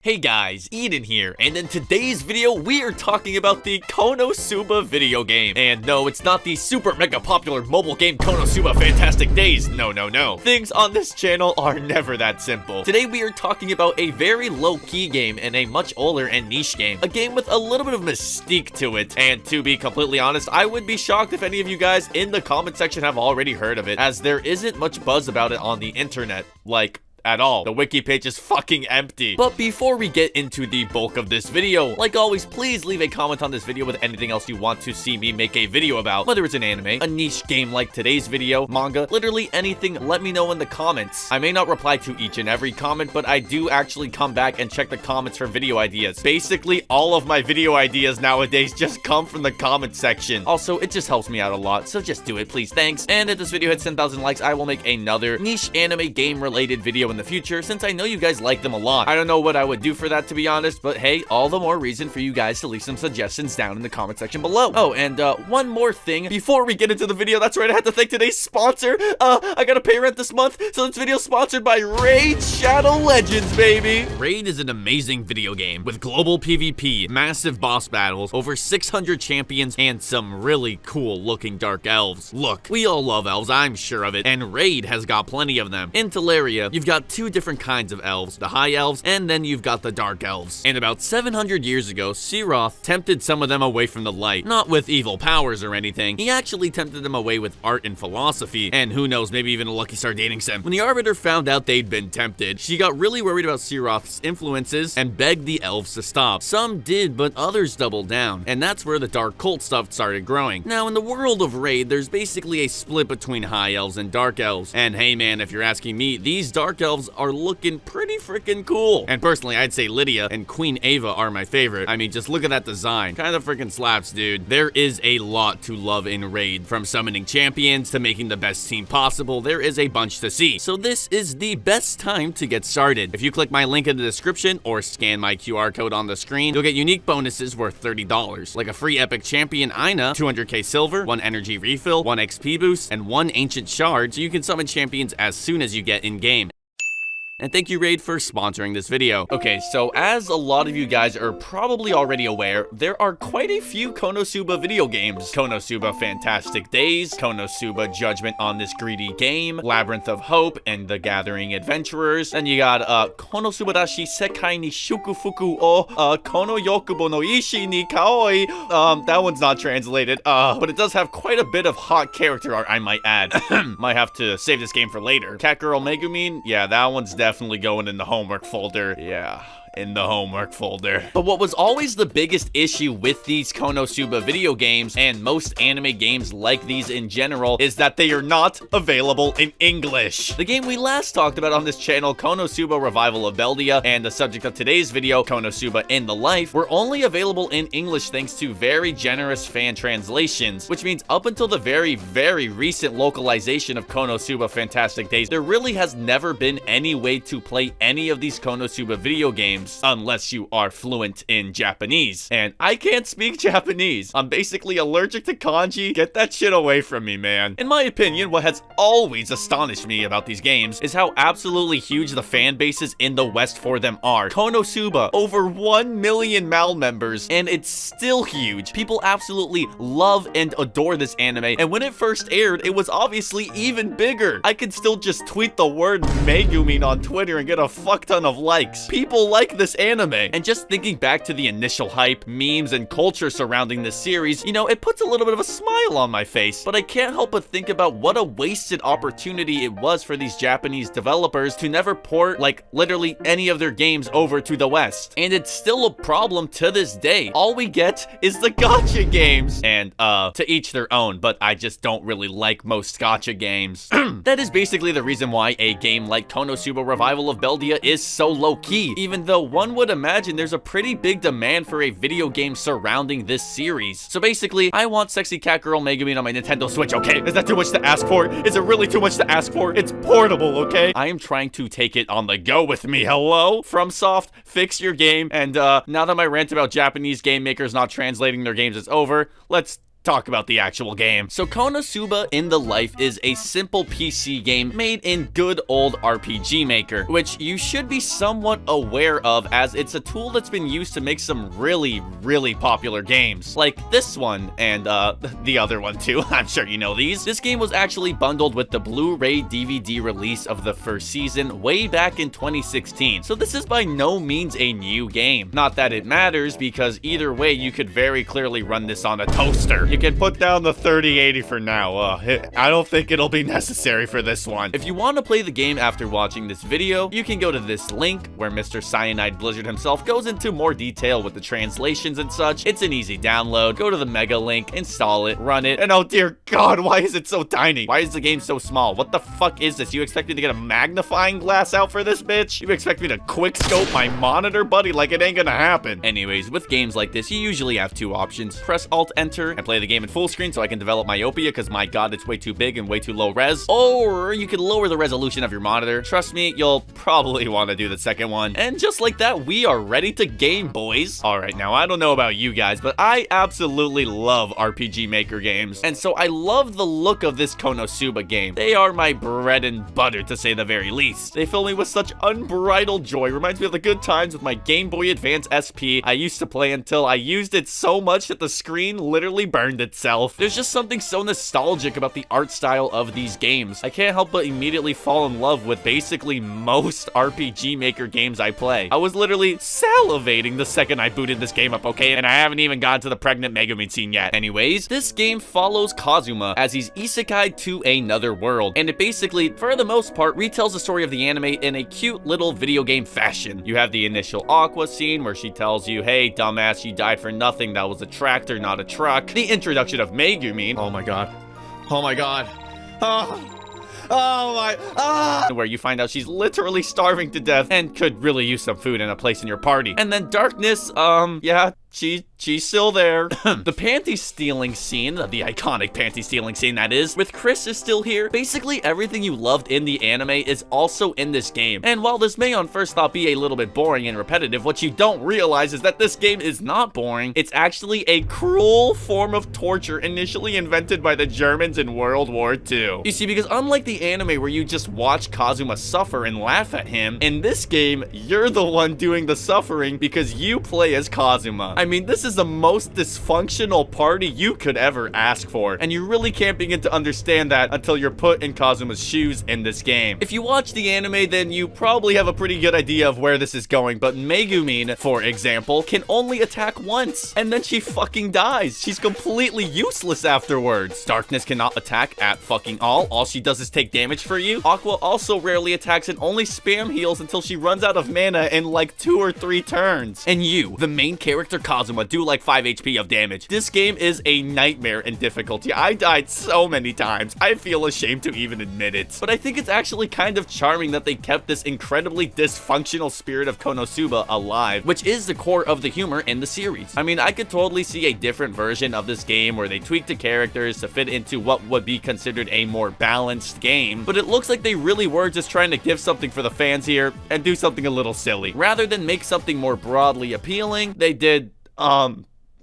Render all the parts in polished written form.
Hey guys, Eden here, and in today's video, we are talking about the Konasuba video game. And no, it's not the super mega popular mobile game Konasuba Fantastic Days. No. Things on this channel are never that simple. Today we are talking about a very low-key game and a much older and niche game. A game with a little bit of mystique to it. And to be completely honest, I would be shocked if any of you guys in the comment section have already heard of it, as there isn't much buzz about it on the internet. Like, at all. The wiki page is fucking empty. But before we get into the bulk of this video, like always, please leave a comment on this video with anything else you want to see me make a video about. Whether it's an anime, a niche game like today's video, manga, literally anything, let me know in the comments. I may not reply to each and every comment, but I do actually come back and check the comments for video ideas. Basically, all of my video ideas nowadays just come from the comment section. Also, it just helps me out a lot, so just do it, please. Thanks. And if this video hits 10,000 likes, I will make another niche anime game related video in the future, since I know you guys like them a lot. I don't know what I would do for that, to be honest, but hey, all the more reason for you guys to leave some suggestions down in the comment section below. Oh, and one more thing before we get into the video. That's right, I have to thank today's sponsor. I gotta pay rent this month, so this video is sponsored by Raid Shadow Legends, baby. Raid is an amazing video game with global PvP, massive boss battles, over 600 champions, and some really cool looking dark elves. Look, we all love elves, I'm sure of it, and Raid has got plenty of them. In Teleria, you've got two different kinds of elves, the high elves, and then you've got the dark elves. And about 700 years ago, Sephiroth tempted some of them away from the light. Not with evil powers or anything, he actually tempted them away with art and philosophy, and who knows, maybe even a lucky star dating sim. When the Arbiter found out they'd been tempted, she got really worried about Sephiroth's influences and begged the elves to stop. Some did, but others doubled down, and that's where the dark cult stuff started growing. Now, in the world of Raid, there's basically a split between high elves and dark elves, and hey man, if you're asking me, these dark elves are looking pretty freaking cool. And personally, I'd say Lydia and Queen Ava are my favorite. I mean, just look at that design. Kind of freaking slaps, dude. There is a lot to love in Raid. From summoning champions to making the best team possible, there is a bunch to see. So this is the best time to get started. If you click my link in the description or scan my QR code on the screen, you'll get unique bonuses worth $30, like a free epic champion Aina, 200k silver, 1 energy refill, 1 XP boost, and 1 ancient shard, so you can summon champions as soon as you get in game. And thank you, Raid, for sponsoring this video. Okay, so as a lot of you guys are probably already aware, there are quite a few Konasuba video games. Konasuba Fantastic Days, Konasuba Judgment on This Greedy Game, Labyrinth of Hope, and The Gathering Adventurers. Then you got Konosuba Dashi Sekai ni Shukufuku o Kono Yokubo no Ishi ni Kaoi. That one's not translated, but it does have quite a bit of hot character art, I might add. Might have to save this game for later. Catgirl Megumin, yeah, that one's definitely going in the homework folder. Yeah, in the homework folder. But what was always the biggest issue with these Konasuba video games, and most anime games like these in general, is that they are not available in English. The game we last talked about on this channel, Konasuba Revival of Beldia, and the subject of today's video, Konasuba in the Life, were only available in English thanks to very generous fan translations, which means up until the very recent localization of Konasuba Fantastic Days, there really has never been any way to play any of these Konasuba video games unless you are fluent in Japanese. And I can't speak Japanese. I'm basically allergic to kanji. Get that shit away from me, man. In my opinion, what has always astonished me about these games is how absolutely huge the fan bases in the West for them are. Konasuba, over 1 million MAL members, and it's still huge. People absolutely love and adore this anime, and when it first aired, it was obviously even bigger. I could still just tweet the word Megumin on Twitter and get a fuck ton of likes. People like this anime. And just thinking back to the initial hype, memes, and culture surrounding this series, you know, it puts a little bit of a smile on my face. But I can't help but think about what a wasted opportunity it was for these Japanese developers to never port, like, literally any of their games over to the West. And it's still a problem to this day. All we get is the gacha games. And, to each their own, but I just don't really like most gacha games. That is basically the reason why a game like Konasuba Revival of Beldia is so low-key, even though one would imagine there's a pretty big demand for a video game surrounding this series. So basically, I want sexy catgirl Megumin on my Nintendo Switch, okay? Is that too much to ask for? Is it really too much to ask for? It's portable, okay? I am trying to take it on the go with me, hello? FromSoft, fix your game, and now that my rant about Japanese game makers not translating their games is over, let's talk about the actual game. So Konasuba in the Life is a simple PC game made in good old RPG Maker, which you should be somewhat aware of as it's a tool that's been used to make some really popular games, like this one and the other one too. I'm sure you know these. This game was actually bundled with the Blu-ray DVD release of the first season way back in 2016, so this is by no means a new game. Not that it matters, because either way you could very clearly run this on a toaster. You can put down the 3080 for now. I don't think it'll be necessary for this one. If you want to play the game after watching this video, you can go to this link where Mr. Cyanide Blizzard himself goes into more detail with the translations and such. It's an easy download. Go to the mega link, install it, run it, and oh dear god, why is it so tiny? Why is the game so small? What the fuck is this? You expect me to get a magnifying glass out for this bitch? You expect me to quick scope my monitor, buddy? Like, it ain't gonna happen. Anyways, with games like this, you usually have two options. Press Alt Enter and play the game in full screen so I can develop myopia, because my god, it's way too big and way too low res. Or you can lower the resolution of your monitor. Trust me, you'll probably want to do the second one. And just like that, we are ready to game, boys. Alright, now I don't know about you guys, but I absolutely love RPG Maker games. And so I love the look of this Konasuba game. They are my bread and butter, to say the very least. They fill me with such unbridled joy. Reminds me of the good times with my Game Boy Advance SP I used to play until I used it so much that the screen literally burned itself. There's just something so nostalgic about the art style of these games. I can't help but immediately fall in love with basically most RPG Maker games I play. I was literally salivating the second I booted this game up, okay? And I haven't even gotten to the pregnant Megumi scene yet. Anyways, this game follows Kazuma as he's isekai to another world, and it basically, for the most part, retells the story of the anime in a cute little video game fashion. You have the initial Aqua scene where she tells you, hey, dumbass, you died for nothing. That was a tractor, not a truck. The introduction of Megumi. Oh my god. Oh my god. Where you find out she's literally starving to death and could really use some food and a place in your party. And then Darkness, yeah, she's still there. The panty stealing scene, the iconic panty stealing scene that is, with Chris is still here. Basically everything you loved in the anime is also in this game. And while this may on first thought be a little bit boring and repetitive, what you don't realize is that this game is not boring. It's actually a cruel form of torture initially invented by the Germans in World War II. You see, because unlike the anime where you just watch Kazuma suffer and laugh at him, in this game, you're the one doing the suffering because you play as Kazuma. I mean, this is the most dysfunctional party you could ever ask for, and you really can't begin to understand that until you're put in Kazuma's shoes in this game. If you watch the anime, then you probably have a pretty good idea of where this is going, but Megumin, for example, can only attack once, and then she fucking dies. She's completely useless afterwards. Darkness cannot attack at fucking all. All she does is take damage for you. Aqua also rarely attacks and only spam heals until she runs out of mana in like 2 or 3 turns. And you, the main character Kazuma, do like 5 HP of damage. This game is a nightmare in difficulty. I died so many times. I feel ashamed to even admit it. But I think it's actually kind of charming that they kept this incredibly dysfunctional spirit of Konasuba alive, which is the core of the humor in the series. I mean, I could totally see a different version of this game where they tweak the characters to fit into what would be considered a more balanced game, but it looks like they really were just trying to give something for the fans here and do something a little silly. Rather than make something more broadly appealing, they did,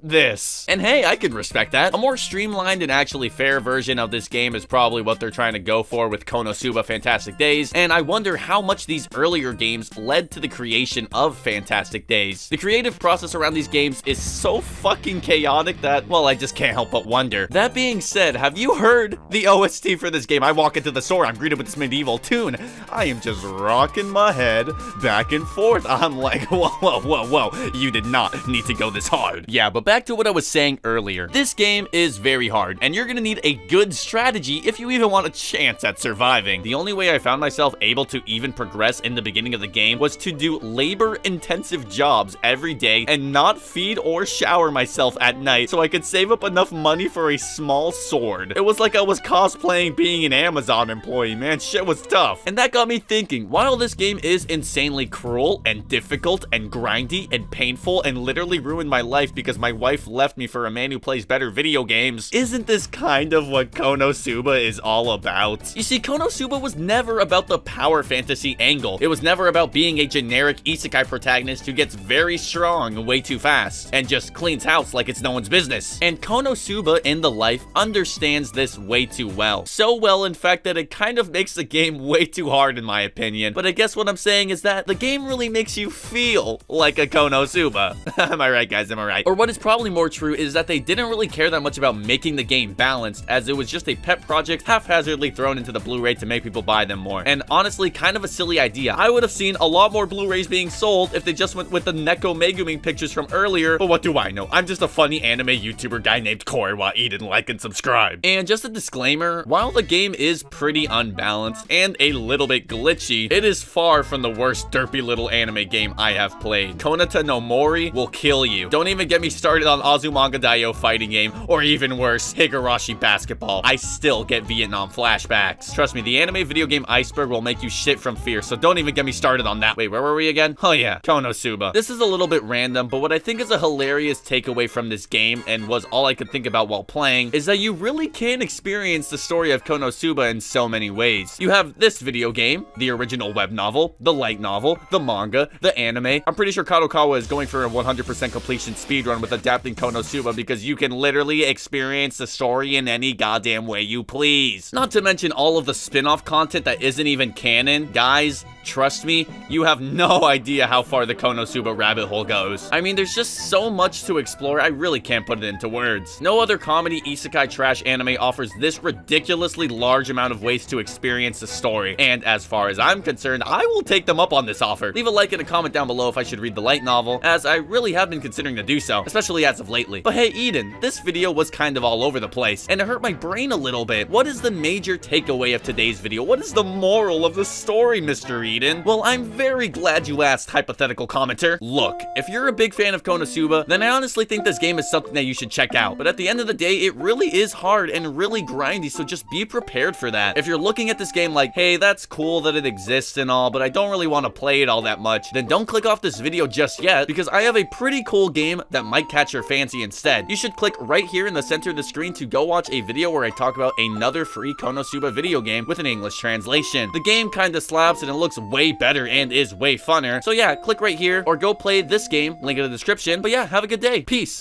this. And hey, I can respect that. A more streamlined and actually fair version of this game is probably what they're trying to go for with Konasuba Fantastic Days, and I wonder how much these earlier games led to the creation of Fantastic Days. The creative process around these games is so fucking chaotic that, well, I just can't help but wonder. That being said, have you heard the OST for this game? I walk into the store, I'm greeted with this medieval tune. I am just rocking my head back and forth. I'm like, whoa, you did not need to go this hard. Yeah, but back to what I was saying earlier. This game is very hard, and you're gonna need a good strategy if you even want a chance at surviving. The only way I found myself able to even progress in the beginning of the game was to do labor-intensive jobs every day and not feed or shower myself at night so I could save up enough money for a small sword. It was like I was cosplaying being an Amazon employee, man. Shit was tough. And that got me thinking, while this game is insanely cruel and difficult and grindy and painful and literally ruined my life because my wife left me for a man who plays better video games. Isn't this kind of what Konasuba is all about? You see, Konasuba was never about the power fantasy angle. It was never about being a generic isekai protagonist who gets very strong way too fast and just cleans house like it's no one's business. And Konasuba in the life understands this way too well. So well, in fact, that it kind of makes the game way too hard in my opinion. But I guess what I'm saying is that the game really makes you feel like a Konasuba. Am I right, guys? Am I right? Or what is probably more true is that they didn't really care that much about making the game balanced, as it was just a pet project haphazardly thrown into the Blu-ray to make people buy them more. And honestly, kind of a silly idea. I would have seen a lot more Blu-rays being sold if they just went with the Neko Megumi pictures from earlier, but what do I know? I'm just a funny anime YouTuber guy named Korwa. Eat and like and subscribe. And just a disclaimer, while the game is pretty unbalanced and a little bit glitchy, it is far from the worst derpy little anime game I have played. Konata no Mori will kill you. Don't even get me started on Azumanga Daioh fighting game, or even worse, Higurashi basketball. I still get Vietnam flashbacks. Trust me, the anime video game Iceberg will make you shit from fear, so don't even get me started on that. Wait, where were we again? Oh yeah, Konosuba. This is a little bit random, but what I think is a hilarious takeaway from this game, and was all I could think about while playing, is that you really can experience the story of Konosuba in so many ways. You have this video game, the original web novel, the light novel, the manga, the anime. I'm pretty sure Kadokawa is going for a 100% completion speedrun with adapting Konosuba because you can literally experience the story in any goddamn way you please. Not to mention all of the spin-off content that isn't even canon. Guys, trust me, you have no idea how far the Konosuba rabbit hole goes. I mean, there's just so much to explore, I really can't put it into words. No other comedy isekai trash anime offers this ridiculously large amount of ways to experience the story. And as far as I'm concerned, I will take them up on this offer. Leave a like and a comment down below if I should read the light novel, as I really have been considering to do so, especially as of lately. But hey, Eden, this video was kind of all over the place, and it hurt my brain a little bit. What is the major takeaway of today's video? What is the moral of the story, Mr. Eden? Well, I'm very glad you asked, hypothetical commenter. Look, if you're a big fan of Konasuba, then I honestly think this game is something that you should check out. But at the end of the day, it really is hard and really grindy, so just be prepared for that. If you're looking at this game like, hey, that's cool that it exists and all, but I don't really want to play it all that much, then don't click off this video just yet, because I have a pretty cool game that might catch your fancy instead. You should click right here in the center of the screen to go watch a video where I talk about another free Konosuba video game with an English translation. The game kinda slaps and it looks way better and is way funner. So yeah, click right here or go play this game, link in the description. But yeah, have a good day. Peace.